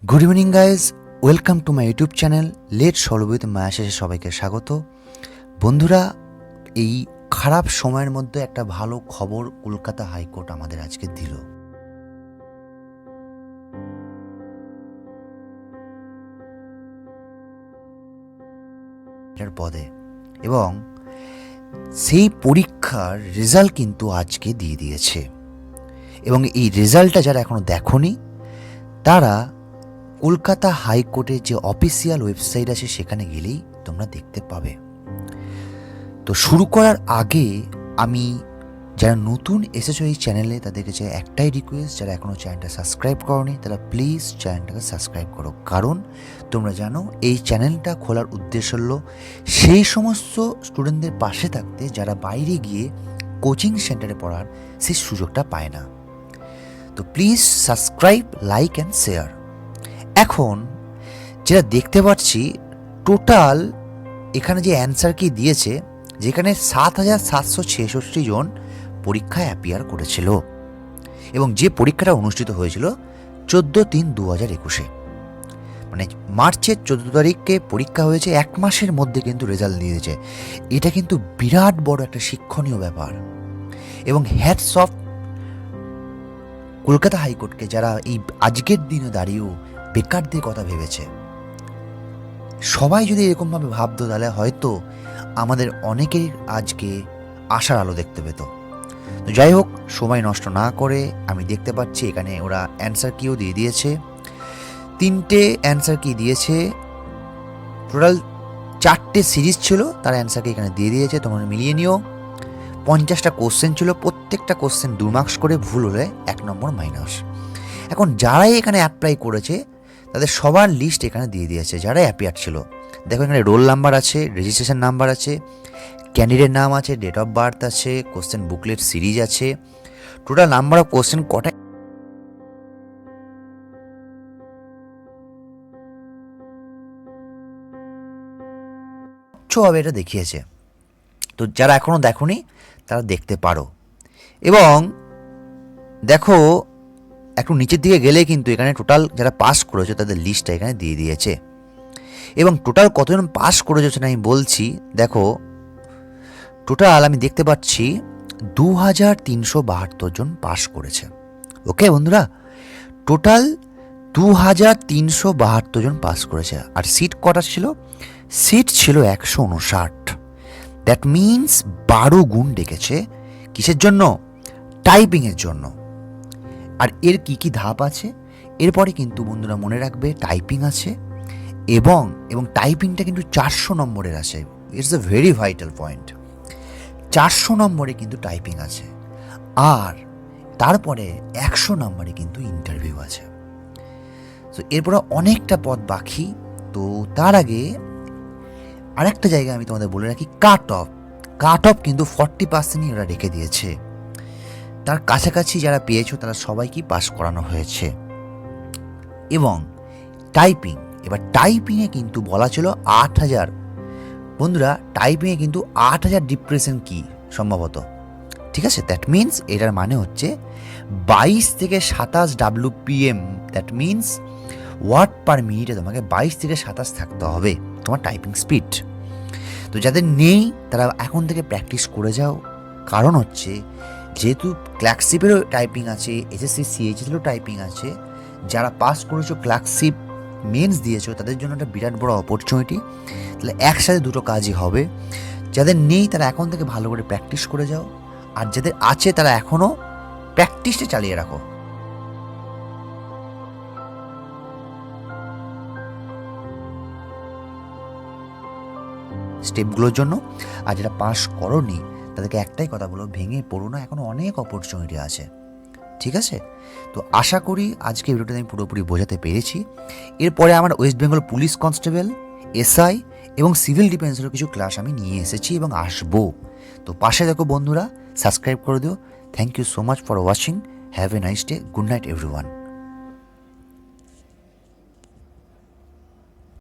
Good evening guys, welcome to my YouTube channel let solve with মায়াশেষে সবাইকে স্বাগত। বন্ধুরা, এই খারাপ সময়ের মধ্যে একটা ভালো খবর কলকাতা হাইকোর্ট আমাদের আজকে দিল। পদে এবং সেই পরীক্ষার রেজাল্ট কিন্তু আজকে দিয়ে দিয়েছে। এবং এই রেজাল্টটা যারা এখনো দেখোনি তারা কলকাতা হাইকোর্টের যে অফিসিয়াল ওয়েবসাইট আছে সেখানে গেলেই তোমরা দেখতে পাবে। তো শুরু করার আগে আমি যারা নতুন এসেছো এই চ্যানেলে তাদের কাছে একটাই রিকোয়েস্ট, যারা এখনও চ্যানেলটা সাবস্ক্রাইব করোনি তারা প্লিজ চ্যানেলটাকে সাবস্ক্রাইব করো। কারণ তোমরা জানো এই চ্যানেলটা খোলার উদ্দেশ্য হলো সেই সমস্ত স্টুডেন্টদের পাশে থাকতে যারা বাইরে গিয়ে কোচিং সেন্টারে পড়ার সেই সুযোগটা পায় না। তো please subscribe, like and share. এখন যেটা দেখতে পাচ্ছি, টোটাল এখানে যে অ্যান্সার কি দিয়েছে, যেখানে 7,766 জন পরীক্ষায় অ্যাপিয়ার করেছিল এবং যে পরীক্ষাটা অনুষ্ঠিত হয়েছিল 14/3/2021, মানে মার্চের 14 তারিখে পরীক্ষা হয়েছে। এক মাসের মধ্যে কিন্তু রেজাল্ট দিয়েছে। এটা কিন্তু বিরাট বড় একটা শিক্ষণীয় ব্যাপার এবং হ্যাটস অফ কলকাতা হাইকোর্টকে, যারা এই আজকের দিনে দাঁড়িয়েও বেকারদের কথা ভেবেছে। সবাই যদি এরকমভাবে ভাবতো তাহলে হয়তো আমাদের অনেকেই আজকে আশার আলো দেখতে পেত। তো যাই হোক, সময় নষ্ট না করে আমি দেখতে পাচ্ছি এখানে ওরা অ্যান্সার কিও দিয়ে দিয়েছে। 3টে অ্যান্সার কি দিয়েছে, টোটাল 4টে সিরিজ ছিল, তার অ্যান্সার কি এখানে দিয়ে দিয়েছে। তোমরা মিলিয়ে নিও। 50টা কোশ্চেন ছিল, প্রত্যেকটা কোশ্চেন 2 মার্কস করে, ভুল হলে 1 নম্বর মাইনাস। এখন যারাই এখানে অ্যাপ্লাই করেছে তাদের সবার লিস্ট এখানে দিয়ে দিয়েছে, যারা অ্যাপিয়ার ছিল। দেখো এখানে রোল নাম্বার আছে, রেজিস্ট্রেশন নাম্বার আছে, ক্যান্ডিডেট নাম আছে, ডেট অফ বার্থ আছে, কোশ্চেন বুকলেট সিরিজ আছে, টোটাল নাম্বার অফ কোশ্চেন কটা হবে এটা দেখিয়েছে। তো যারা এখনও দেখোনি তারা দেখতে পারো। এবং দেখো একটু নিচের দিকে গেলে কিন্তু এখানে টোটাল যারা পাস করেছে তাদের লিস্টটা এখানে দিয়ে দিয়েছে। এবং টোটাল কতজন পাস করেছে সেটা আমি বলছি। দেখো টোটাল আমি দেখতে পাচ্ছি 2,372 জন পাস করেছে। ওকে বন্ধুরা, টোটাল 2,372 জন পাস করেছে। আর সিট কটা ছিল? সিট ছিল 159। দ্যাট মিনস 12 গুণ ডেকেছে। কিসের জন্য? টাইপিংয়ের জন্য। আর এর কি কি ধাপ আছে এরপরে কিন্তু বন্ধুরা মনে রাখবে, টাইপিং আছে এবং টাইপিংটা কিন্তু 400 নম্বরের আছে। It's a very vital point. 400 নম্বরে কিন্তু টাইপিং আছে, আর তারপরে 100 নম্বরে কিন্তু ইন্টারভিউ আছে। তো এরপরে অনেকটা পথ বাকি। তো তার আগে আরেকটা জায়গা আমি তোমাদের বলে রাখি, কাট অফ কিন্তু 40%ই ওরা রেখে দিয়েছে। তার কাছাকাছি যারা পেয়েছো তারা সবাইকে পাস করানো হয়েছে। এবং টাইপিং, এবার টাইপিংয়ে কিন্তু বলা ছিল 8,000। বন্ধুরা, টাইপিংয়ে কিন্তু 8,000 ডিপ্রেশন কি সম্ভবত, ঠিক আছে? দ্যাট মিনস এটার মানে হচ্ছে 22 থেকে 27 WPM, that means word per মিনিটে তোমাকে 22 থেকে 27 থাকতে হবে তোমার টাইপিং স্পিড। তো যাদের নেই তারা এখন থেকে প্র্যাকটিস করে যাও। কারণ হচ্ছে যেহেতু ক্লার্কশিপেরও টাইপিং আছে, SSC CHSেরও টাইপিং আছে, যারা পাস করেছো ক্লার্কশিপ মেন্স দিয়েছো তাদের জন্য একটা বিরাট বড় অপরচুনিটি। তাহলে একসাথে দুটো কাজই হবে। যাদের নেই তারা এখন থেকে ভালো করে প্র্যাকটিস করে যাও, আর যাদের আছে তারা এখনও প্র্যাকটিসটা চালিয়ে রাখো। স্টেপগুলোর জন্য। আর যারা পাস করোনি তাদেরকে একটাই কথা বলো, ভেঙে পড়ো না, এখনও অনেক অপরচুনিটি আছে, ঠিক আছে? তো আশা করি আজকে ভিডিওটা আমি পুরোপুরি বোঝাতে পেরেছি। এরপরে আমার West Bengal police constable, SI এবং সিভিল ডিফেন্সেরও কিছু ক্লাস আমি নিয়ে এসেছি এবং আসবো। তো পাশে দেখো বন্ধুরা, সাবস্ক্রাইব করে দিও। Thank you so much for watching. Have a nice day. Good night everyone.